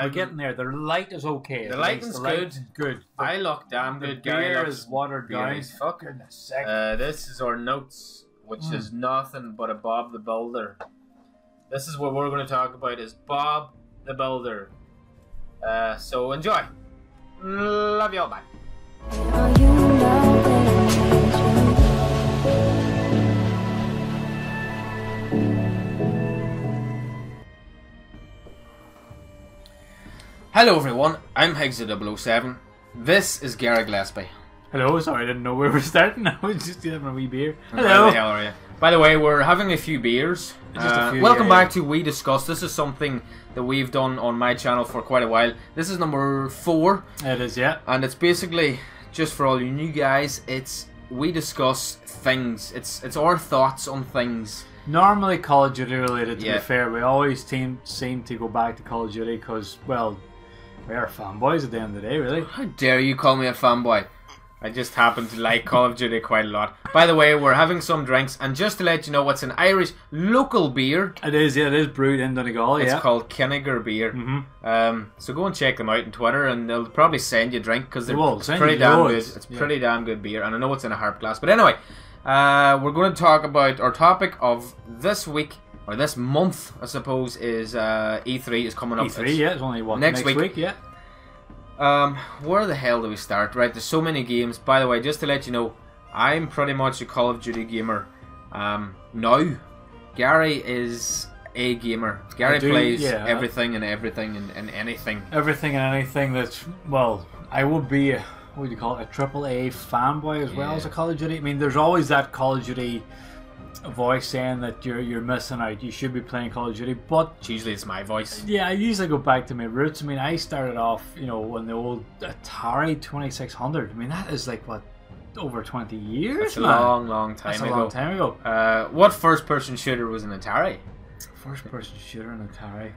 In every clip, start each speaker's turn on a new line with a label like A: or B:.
A: We're getting there. The light is okay.
B: The lighting's good.
A: Good.
B: I look damn good. Gary
A: Beer
B: looks
A: is watered down.
B: fucking
A: sick.
B: This is our notes, which is nothing but a Bob the Builder. This is what we're going to talk about, is Bob the Builder. So enjoy. Love you all. Bye. Hello everyone, I'm Higgsy007. This is Gary Gillespie.
A: Hello, sorry, I didn't know we were starting. I was just having a wee beer.
B: Hello.
A: Hello.
B: Where the hell are you? By the way, we're having a few beers.
A: Just a few,
B: welcome
A: yeah.
B: back to We Discuss. This is something that we've done on my channel for quite a while. This is number 4.
A: It is, yeah.
B: And it's basically, just for all you new guys, it's We Discuss things. It's our thoughts on things.
A: Normally Call of Duty related, to be fair. We always seem to go back to Call of Duty because, well, we are fanboys at the end of the day, really.
B: How dare you call me a fanboy? I just happen to like Call of Duty quite a lot. By the way, we're having some drinks, and just to let you know, it's an Irish local beer.
A: It is, yeah, it is brewed in Donegal, yeah.
B: It's called Kinniger beer. So go and check them out on Twitter, and they'll probably send you a drink because it's pretty damn good. It's pretty damn good beer, and I know it's in a harp glass. But anyway, we're going to talk about our topic of this week. Or this month, I suppose, is E3 is coming up.
A: E3, yeah, it's only next week, yeah.
B: Where the hell do we start? Right, there's so many games. By the way, just to let you know, I'm pretty much a Call of Duty gamer. Now, Gary is a gamer. Gary plays everything and anything.
A: Everything and anything that's, well, I would be, what do you call it, a AAA fanboy as well as a Call of Duty. I mean, there's always that Call of Duty voice saying that you're missing out, you should be playing Call of Duty, but
B: usually it's my voice.
A: Yeah, I usually go back to my roots. I mean, I started off, you know, on the old Atari 2600. I mean, that is like, what, over 20 years?
B: That's a long time ago.
A: That's a long time ago.
B: What first-person shooter was an Atari?
A: First-person shooter in Atari?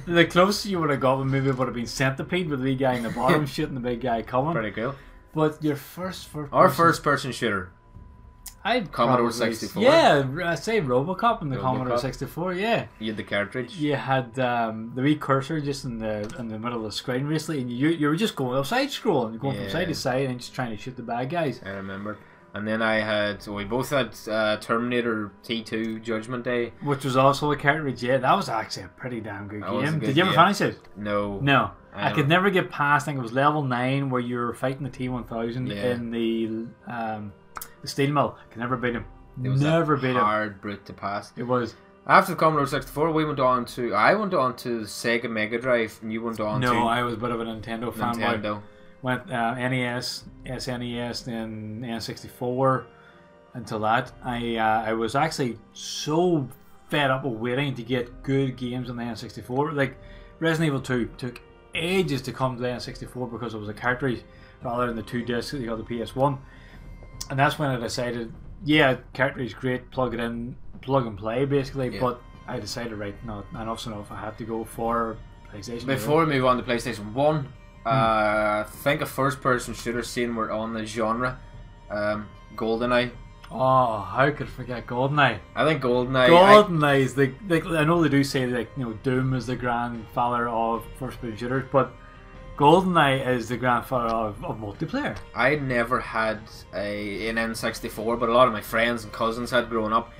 A: The closest you would have got maybe would have been Centipede with the wee guy in the bottom shooting the big guy coming.
B: Pretty cool.
A: But your first-person
B: shooter.
A: I'd
B: Commodore 64.
A: Yeah, I say RoboCop and the Commodore 64. Yeah,
B: you had the cartridge.
A: You had the wee cursor just in the middle of the screen, basically, and you were just going side scrolling, going from side to side, and just trying to shoot the bad guys.
B: I remember. And then we both had Terminator T2 Judgment Day,
A: which was also a cartridge. Yeah, that was actually a pretty damn good game. Did you ever finish it?
B: No.
A: I could never get past. I think it was level 9 where you were fighting the T1000 in the steel mill. Could never beat him.
B: It was a hard brute to pass.
A: It was.
B: After the Commodore 64, I went on to Sega Mega Drive, and you went on to...
A: No, I was a bit of a Nintendo fanboy. Went NES, SNES, then N64. Until that, I was actually so fed up of waiting to get good games on the N64. Like Resident Evil 2 took ages to come to the N64 because it was a cartridge rather than the 2 discs that you got the PS1. And that's when I decided, yeah, cartridge great, plug it in, plug and play basically. But I decided, right, no, enough's enough. I had to go for PlayStation.
B: Before we move on to PlayStation 1, I think a first-person shooter scene we're on the genre, GoldenEye.
A: Oh, how could I forget GoldenEye?
B: I think GoldenEye.
A: GoldenEye is I know they do say Doom is the grandfather of first-person shooters, but GoldenEye is the grandfather of multiplayer.
B: I never had an N64, but a lot of my friends and cousins had growing up,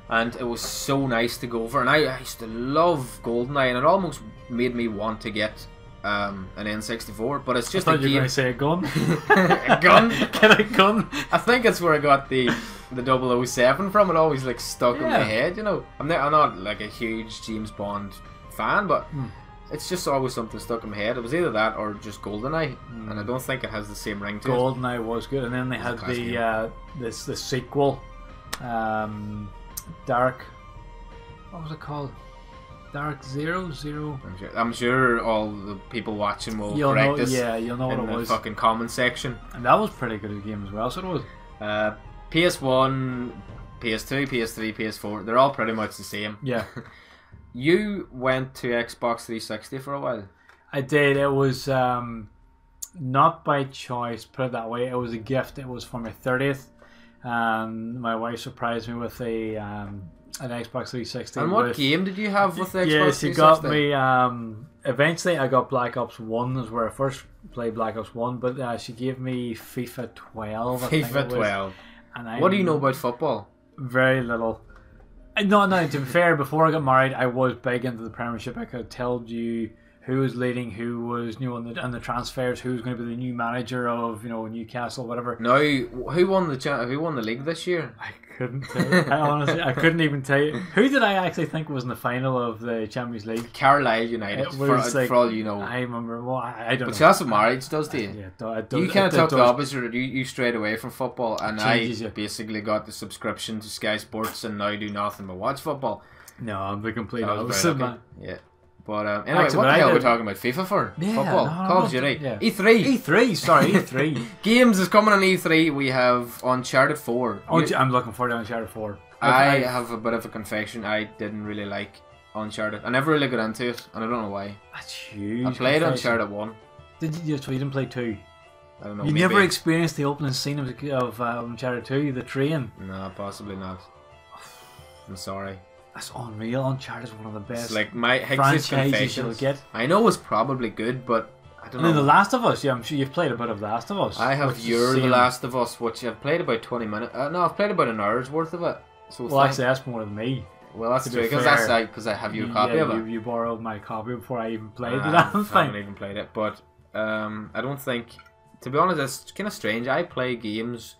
B: and it was so nice to go over. And I used to love GoldenEye, and it almost made me want to get an N64. But it's just
A: I thought you were going to say a gun.
B: A gun?
A: Get a gun.
B: I think that's where I got the 007 from. It always stuck in my head. You know, I'm not like a huge James Bond fan, but. It's just always something stuck in my head. It was either that or just GoldenEye, and I don't think it has the same ring to it.
A: GoldenEye was good, and then they had the sequel, Dark. What was it called? Dark Zero.
B: I'm sure all the people watching will correct us.
A: Yeah, you'll know what it was.
B: In the fucking comment section.
A: And that was pretty good a game as well. So it was.
B: PS1, PS2, PS3, PS4. They're all pretty much the same.
A: Yeah.
B: You went to Xbox 360 for a while.
A: I did. It was not by choice, put it that way. It was a gift. It was for my 30th. My wife surprised me with an Xbox 360.
B: And what game did you have with the Xbox 360?
A: Yeah, she got me eventually I got Black Ops 1 is where I first played Black Ops 1, but she gave me FIFA 12.
B: FIFA 12. And what do you know about football?
A: Very little. No, to be fair, before I got married, I was big into the Premiership. I could have told you who was leading, who was on the transfers, who was going to be the new manager of Newcastle, whatever.
B: No, who won the league this year?
A: I couldn't tell you. I couldn't even tell you. Who did I actually think was in the final of the Champions League?
B: Carlisle United. For all you know.
A: I remember. Well, I don't know.
B: But that's what marriage does to you.
A: Yeah,
B: you kind of took the opposite. You strayed away from football, and I basically got the subscription to Sky Sports, and now do nothing but watch football.
A: No, I'm the complete opposite, man.
B: Yeah. But anyway, what the hell are we talking about FIFA for?
A: Yeah,
B: football, Call of Duty, E3.
A: Sorry, E3.
B: Games is coming on E3. We have Uncharted 4.
A: I'm looking forward to Uncharted 4.
B: I have a bit of a confession. I didn't really like Uncharted. I never really got into it, and I don't know why.
A: That's huge.
B: I played Uncharted 1.
A: Did you? So you didn't play 2?
B: I don't know.
A: You never experienced the opening scene of Uncharted 2, the train?
B: No, possibly not. I'm sorry.
A: That's unreal. Uncharted is one of the best.
B: It's like my franchises
A: you'll get.
B: I know it's probably good, but I don't know.
A: And then The Last of Us. Yeah, I'm sure you've played a bit of The Last of Us.
B: I have The Last of Us, which I've played about 20 minutes. No, I've played about an hour's worth of it. So
A: well, actually, that's more than me.
B: Well, that's true, because I have your copy of it.
A: You borrowed my copy before I even played it.
B: I haven't even played it, but I don't think... To be honest, it's kind of strange. I play games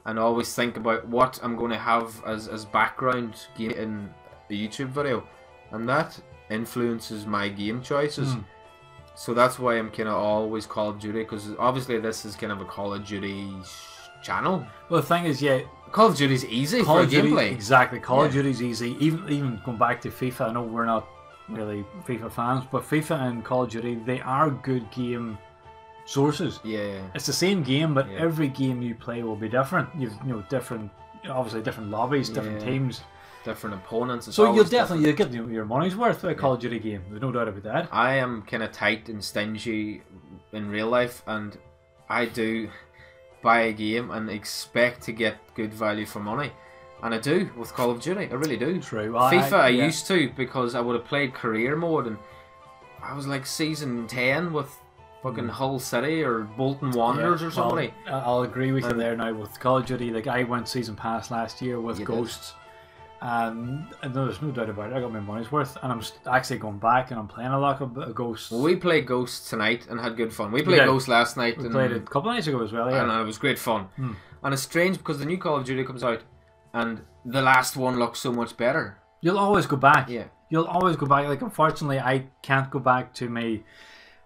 B: and always think about what I'm going to have as background game in a YouTube video, and that influences my game choices. So that's why I'm kind of always Call of Duty, because obviously this is kind of a Call of Duty channel.
A: Well, the thing is,
B: Call of Duty's easy for gameplay.
A: Exactly, Call of Duty's easy. Even going back to FIFA, I know we're not really FIFA fans, but FIFA and Call of Duty, they are good game sources.
B: Yeah.
A: It's the same game, but every game you play will be different. You've different lobbies, different teams,
B: different opponents.
A: So you'll definitely get your money's worth with a Call of Duty game. There's no doubt about that.
B: I am kind of tight and stingy in real life, and I do buy a game and expect to get good value for money. And I do with Call of Duty. I really do.
A: True.
B: Well, FIFA I used to, because I would have played career mode, and I was like season 10 with fucking Hull City or Bolton Wanderers or somebody.
A: Well, I'll agree with you there now with Call of Duty. Like, I went season pass last year with Ghosts, and there's no doubt about it. I got my money's worth, and I'm actually going back and I'm playing a lot of Ghosts.
B: Well, we played Ghosts tonight and had good fun. We played Ghosts last night.
A: We played it a couple of nights ago as well. Yeah,
B: and it was great fun. And it's strange because the new Call of Duty comes out, and the last one looks so much better.
A: You'll always go back.
B: Yeah,
A: you'll always go back. Like, unfortunately, I can't go back to my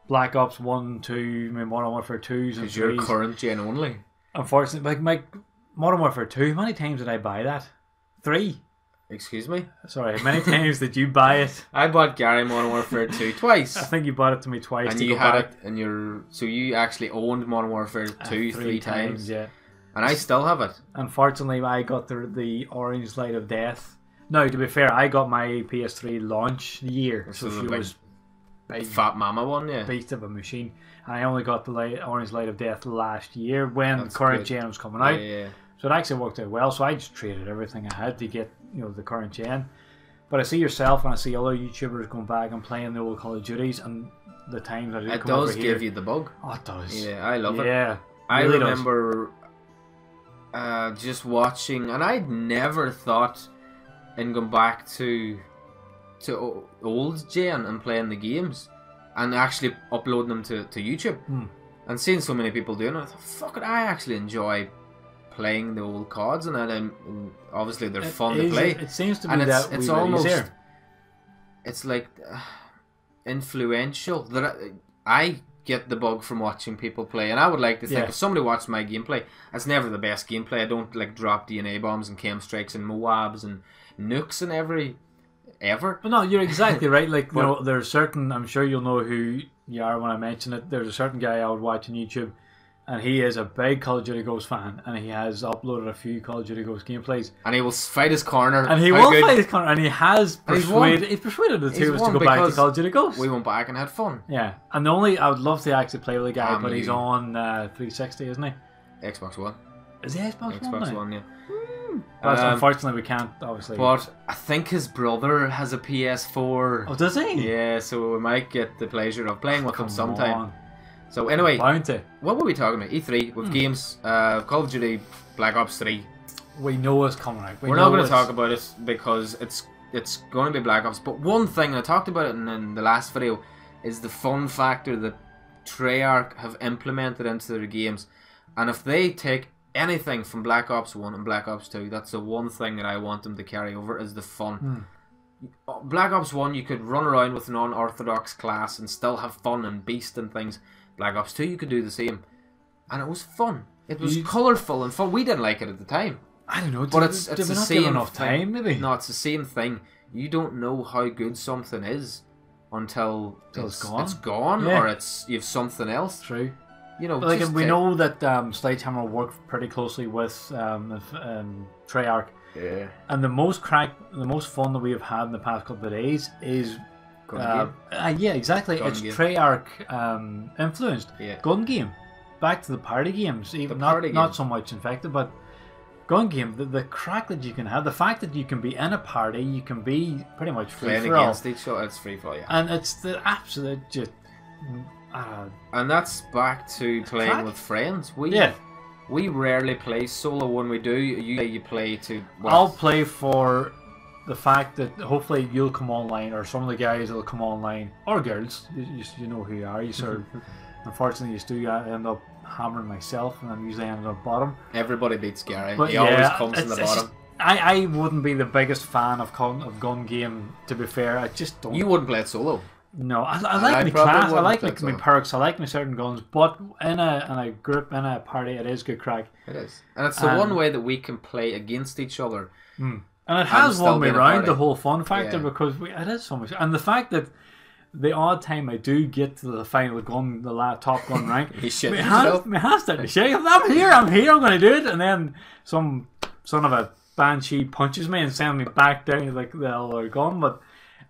A: Black Ops 1, 2, my Modern Warfare 2s and 3s.
B: Because you're current gen only.
A: Unfortunately, like my Modern Warfare 2, how many times did I buy that? 3.
B: Excuse me?
A: Sorry, how many times did you buy it?
B: I bought Gary Modern Warfare 2 twice.
A: I think you bought it to me twice.
B: And you had it in your... So you actually owned Modern Warfare 2 three times.
A: Yeah.
B: And I still have it.
A: Unfortunately, I got the Orange Light of Death. No, to be fair, I got my PS3 launch year. So she was...
B: Big fat mama one,
A: beast of a machine. And I only got the Orange Light of Death last year when the current gen was coming out.
B: Yeah.
A: So it actually worked out well. So I just traded everything I had to get the current gen. But I see yourself and I see other YouTubers going back and playing the old Call of Duties, and the times I do
B: it
A: come over
B: does
A: here,
B: give you the bug.
A: Oh, it does.
B: Yeah, I love it.
A: Yeah,
B: I really remember just watching, and I'd never thought in going back to old gen and playing the games and actually uploading them to YouTube and seeing so many people doing it. I thought, fuck it, I actually enjoy playing the old CODs, and obviously they're fun to play.
A: It seems to be that it's almost easier.
B: It's like influential that I get the bug from watching people play, and I would like to think if somebody watched my gameplay, it's never the best gameplay. I don't like drop DNA bombs and chem strikes and Moabs and nukes and ever. But
A: no, you're exactly right. Like, there's certain, I'm sure you'll know who you are when I mention it. There's a certain guy I would watch on YouTube, and he is a big Call of Duty Ghost fan, and he has uploaded a few Call of Duty Ghost gameplays.
B: And he will fight his corner.
A: And he will fight his corner, and he has persuaded the two of us to go back to Call of Duty Ghost.
B: We went back and had fun.
A: Yeah. And I would love to actually play with the guy, but he's on 360, isn't he?
B: Xbox One.
A: Is he Xbox One now?
B: One, yeah.
A: But unfortunately, we can't, obviously.
B: But I think his brother has a PS4.
A: Oh, does he?
B: Yeah, so we might get the pleasure of playing with him sometime. So anyway, what were we talking about? E3 with games, Call of Duty, Black Ops 3.
A: We know it's coming out.
B: We're not going to talk about it because it's going to be Black Ops. But one thing, and I talked about it in the last video, is the fun factor that Treyarch have implemented into their games. And if they take anything from Black Ops 1 and Black Ops 2, that's the one thing that I want them to carry over, is the fun. Black Ops 1, you could run around with an unorthodox class and still have fun and beast and things. Black Ops 2, you could do the same. And it was fun. It was colourful and fun. We didn't like it at the time.
A: I don't know.
B: But it's the same
A: enough time, maybe?
B: No, it's the same thing. You don't know how good something is until it's gone. It's gone, or you've something else.
A: True.
B: You know,
A: like we know that Sledgehammer worked pretty closely with Treyarch.
B: Yeah.
A: And the most fun that we have had in the past couple of days is yeah, exactly. It's Treyarch influenced gun game. Back to the party games, even not so much Infected, but gun game. The crack that you can have, the fact that you can be in a party, you can be pretty much free
B: playing
A: for all.
B: against each other. It's free for all,
A: and it's the absolute just.
B: And that's back to playing with friends. We rarely play solo. When we do, you play to.
A: I'll play for the fact that hopefully you'll come online, or some of the guys will come online, or girls. You know who you are. You sort of. Unfortunately, you still end up hammering myself, and I'm usually ending up bottom.
B: Everybody beats Gary.
A: But
B: he always comes in the bottom.
A: I wouldn't be the biggest fan of gun game. To be fair, I just don't.
B: You wouldn't play it solo.
A: No, I like my class, I like my perks, I like my certain guns, but in a group, in a party, it is good crack.
B: It is. And it's the one way that we can play against each other.
A: And it has won me around the whole fun factor, because it is so much. And the fact that the odd time I do get to the final gun, the top gun rank, my hands start to shake. I'm here, I'm going to do it. And then some son of a banshee punches me and sends me back down like the other gun, but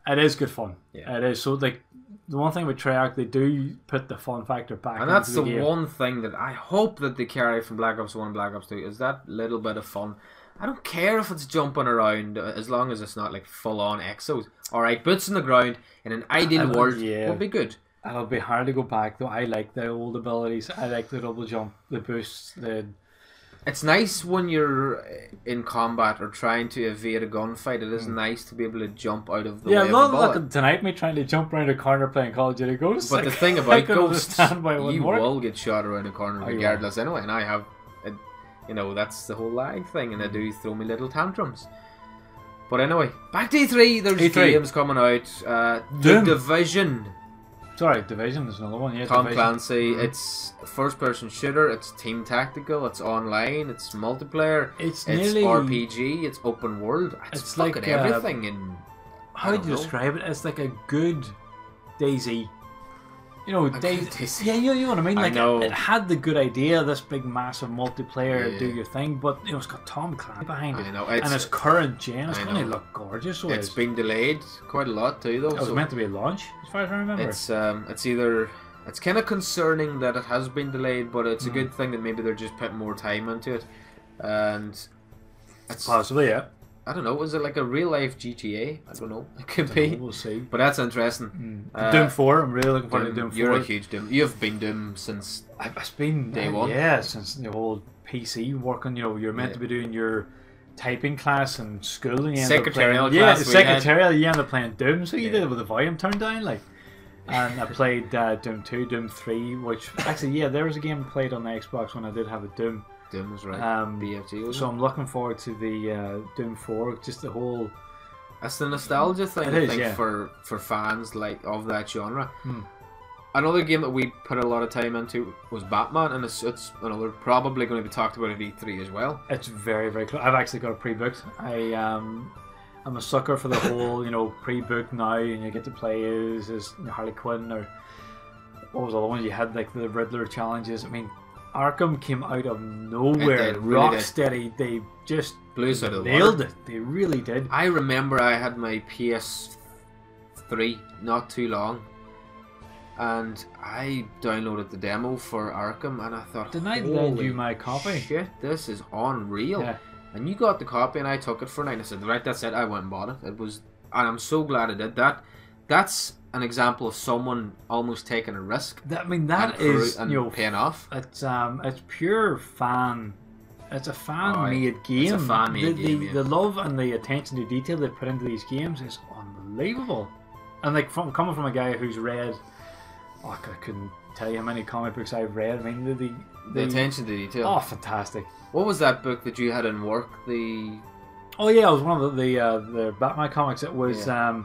A: it is good fun. It is. So like the one thing with Treyarch, they do put the fun factor back.
B: And that's the one thing that I hope that they carry from Black Ops 1 and Black Ops 2 is that little bit of fun. I don't care if it's jumping around as long as it's not like full on exos. Alright, boots on the ground in an ideal world would be good.
A: It'll be hard to go back though. I like the old abilities. I like the double jump, the boosts,
B: It's nice when you're in combat or trying to evade a gunfight. It is nice to be able to jump out of the way of a bullet.
A: Look, tonight me trying to jump around a corner playing Call of Duty Ghosts.
B: But the thing about Ghosts, you will get shot around a corner regardless anyway. And I have, that's the whole lag thing, and I do throw me little tantrums. But anyway, back to E3. There's games coming out. The Division.
A: Sorry, Division is another one. Yeah,
B: Tom Clancy. It's a first-person shooter. It's team tactical. It's online. It's multiplayer. It's nearly RPG. It's open world. It's fucking like everything.
A: How do you describe it? It's like a good DayZ. You know, DayZ. Yeah, you know what I mean. Like it had the good idea, this big, massive multiplayer, do your thing, but it's got Tom Clancy behind it. I know. And it's current gen. It's going to look gorgeous. So
B: it's been delayed quite a lot too, though.
A: It was meant to be a launch, as far as I remember.
B: It's kind of concerning that it has been delayed, but it's a good thing that maybe they're just putting more time into it, and it's
A: possibly
B: I don't know. Was it like a real life GTA? I don't know. It could be.
A: We'll see.
B: But that's interesting.
A: Doom 4. I'm really looking forward to Doom 4.
B: You're a huge Doom. You've been Doom since.
A: It's been
B: day one.
A: Yeah, since the whole PC working. You know, you're meant to be doing your typing class in school, and you
B: secretarial
A: end up playing, secretarial. You end up playing Doom, so you did it with the volume turned down, like. And I played Doom 2, Doom 3, which actually, there was a game I played on the Xbox when I did have a Doom.
B: Doom was right. BFG.
A: So I'm looking forward to the Doom 4. Just the whole.
B: That's the nostalgia thing. I think for fans of that genre. Another game that we put a lot of time into was Batman, and it's another probably going to be talked about at E3 as well.
A: It's very, very close. I've actually got it pre-booked. I'm a sucker for the whole pre-booked now, and you get to play as Harley Quinn, or what was the other one you had, like the Riddler challenges. I mean, Arkham came out of nowhere. Rocksteady, they just
B: blew us out of the
A: nailed it. They really did.
B: I remember I had my PS3 not too long, and I downloaded the demo for Arkham, and I thought,
A: didn't I lend you my copy?
B: Shit, this is unreal. And you got the copy, and I took it for a night. And I said, right, that's it. I went and bought it. And I'm so glad I did that. That's an example of someone almost taking a risk.
A: I mean, that is
B: paying off.
A: It's pure fan. It's a fan-made game.
B: It's a fan-made game.
A: The love and the attention to detail they put into these games is unbelievable. And like coming from a guy who's read, I couldn't tell you how many comic books I've read. I mean, the
B: attention to detail.
A: Oh, fantastic!
B: What was that book that you had in work?
A: Oh yeah, it was one of the Batman comics. It was I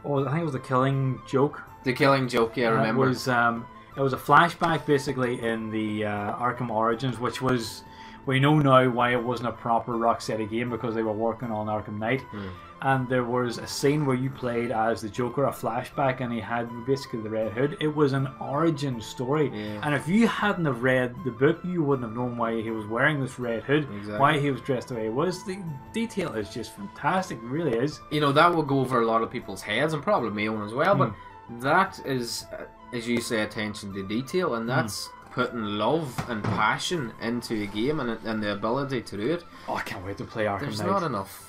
A: think it was The Killing Joke.
B: The Killing Joke, yeah, I remember.
A: It was a flashback basically in the Arkham Origins, which was, we know now why it wasn't a proper Rocksteady game, because they were working on Arkham Knight. And there was a scene where you played as the Joker, a flashback, and he had basically the Red Hood. It was an origin story. And if you hadn't have read the book, you wouldn't have known why he was wearing this Red Hood, why he was dressed the way he was. The detail is just fantastic, it really is.
B: You know, that will go over a lot of people's heads, and probably my own as well, but that is, as you say, attention to detail, and that's putting love and passion into a game, and the ability to do it.
A: Oh, I can't wait to play Arkham Knight.
B: There's not enough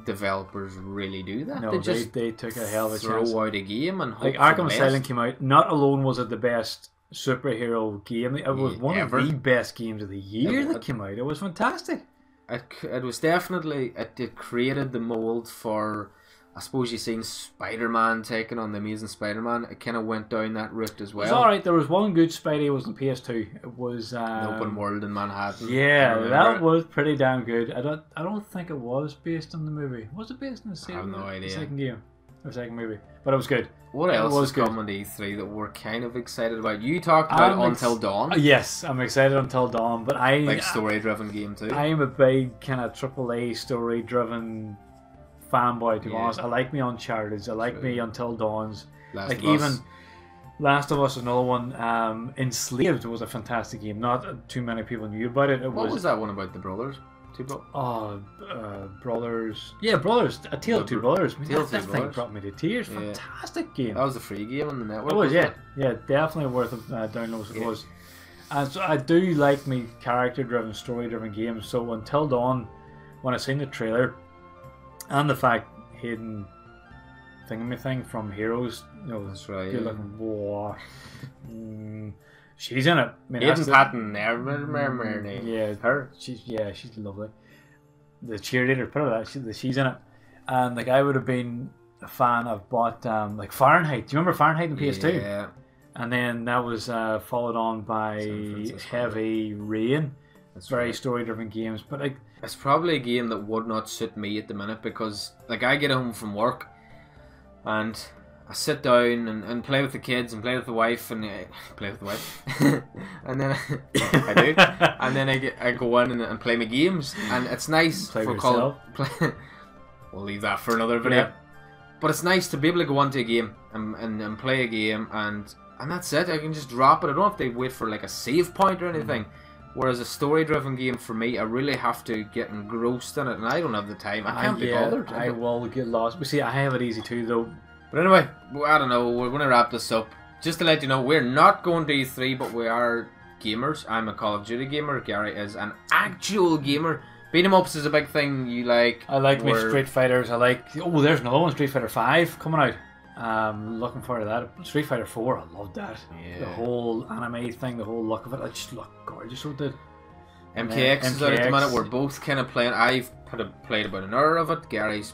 B: developers really do that.
A: No, they took a hell of a chance.
B: Throw out a game and hope
A: like Arkham Asylum came out. Not alone was it the best superhero game, it was one of the best games of the year that came out. It was fantastic.
B: It was definitely, it created the mold for, I suppose you've seen Spider-Man taking on the Amazing Spider-Man. It kind of went down that route as well.
A: It was alright. There was one good Spidey. It was on PS2. It was
B: an open world in Manhattan.
A: Yeah, that was pretty damn good. I don't think it was based on the movie. Was it based on the second?
B: I have no idea.
A: The second game or second movie, but it was good.
B: What else was coming to E3 that we're kind of excited about? You talked about Until Dawn.
A: Yes, I'm excited Until Dawn, but
B: like story-driven game too.
A: I am a big kind of AAA story-driven fanboy, to be honest. I like me Uncharted. I like me Until Dawns. Even Last of Us, another one. Enslaved was a fantastic game. Not too many people knew about it.
B: What was that one about the brothers?
A: Brothers. Yeah, Brothers. A Tale of Two Brothers. That thing brought me to tears.
B: Yeah.
A: Fantastic game.
B: That was a free game on the network.
A: It was, yeah. Yeah, definitely worth downloads. It was. And so I do like me character-driven, story-driven games. So Until Dawn, when I seen the trailer, and the fact Hayden Thing from Heroes,
B: that's right.
A: Good looking. Whoa. She's in it. I mean,
B: Hayden Patton,
A: yeah, her. She's lovely. The cheerleader, put her that. She's in it, and like I would have been a fan of bought like Fahrenheit. Do you remember Fahrenheit in PS2?
B: Yeah.
A: And then that was followed on by Heavy Rain. It's very story-driven games, but like
B: it's probably a game that would not suit me at the minute, because like I get home from work and I sit down and play with the kids and play with the wife and play with the wife and then I do and then I go in and play my games, and it's nice
A: play for yourself.
B: We'll leave that for another video. But it's nice to be able to go onto a game and play a game, and that's it. I can just drop it. I don't have to wait for like a save point or anything. Whereas a story-driven game, for me, I really have to get engrossed in it, and I don't have the time. I can't be bothered.
A: I will get lost. But see, I have it easy too, though.
B: But anyway, I don't know. We're going to wrap this up. Just to let you know, we're not going to E3, but we are gamers. I'm a Call of Duty gamer. Gary is an actual gamer. Beat 'em ups is a big thing you like.
A: I like my Street Fighters. I like... Oh, there's another one, Street Fighter 5 coming out. Looking forward to that. Street Fighter 4, I love that.
B: Yeah.
A: The whole anime thing, the whole look of it, it just looked gorgeous. So did.
B: MKX is out at the minute. We're both kind of playing. I've played about an hour of it. Gary's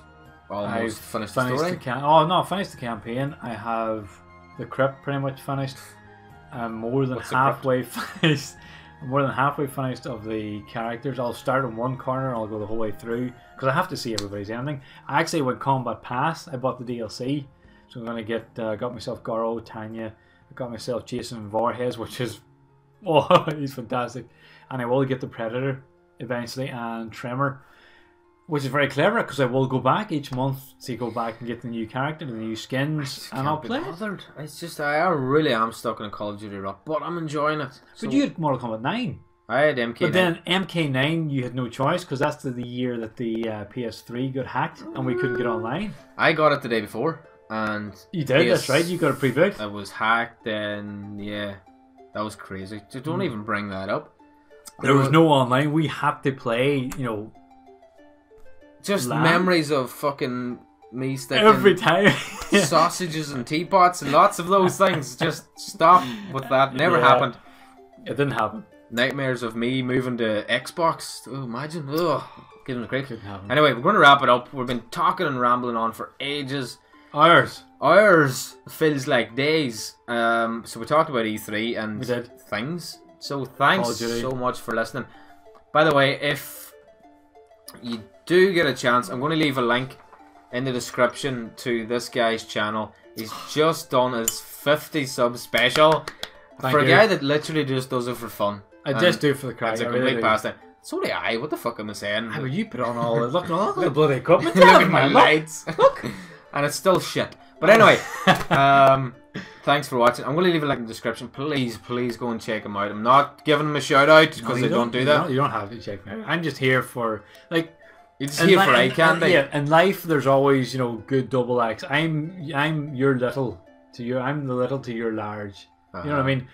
B: almost finished the story.
A: Finished the campaign. I have the crypt pretty much finished. I'm more than halfway finished. I'm more than halfway finished of the characters. I'll start in one corner and I'll go the whole way through, because I have to see everybody's ending. I actually went Combat Pass. I bought the DLC. So I'm going to get, got myself Garo, Tanya, I got myself Jason Voorhees, which is, he's fantastic. And I will get the Predator eventually, and Tremor, which is very clever, because I will go back each month to go back and get the new character, the new skins, and I'll play it.
B: It's just, I really am stuck in a Call of Duty rut, but I'm enjoying it.
A: But you had Mortal Kombat 9.
B: I had MK9.
A: But then MK9, you had no choice, because that's the year that the PS3 got hacked, and we couldn't get online.
B: I got it the day before. And
A: you did, that's right, you got it pre-booked.
B: It was hacked, and yeah, that was crazy. So don't even bring that up.
A: There was no online. We had to play,
B: just memories of fucking me sticking
A: every time
B: sausages and teapots and lots of those things. Just stop with that. Never happened.
A: It didn't happen.
B: Nightmares of me moving to Xbox. Oh, imagine. Ugh. Give them a creak. Anyway, we're going to wrap it up. We've been talking and rambling on for ages. Hours feels like days. So we talked about E3 and things. So thanks so much for listening. By the way, if you do get a chance, I'm going to leave a link in the description to this guy's channel. He's just done his 50 sub special. For a guy that literally just does it for fun.
A: I just do it for the crowd.
B: It's a complete pastime. So do I. What the fuck am I saying?
A: How you put on all the look at the bloody equipment.
B: Look at my lights. Look. And it's still shit. But anyway, thanks for watching. I'm going to leave a link in the description. Please go and check him out. I'm not giving him a shout out because I don't do that.
A: You don't have to check me out. I'm just here for like.
B: You're just here for eye candy.
A: Yeah, in life there's always, you know, good double acts. I'm your little to your. I'm the little to your large. You know what I mean?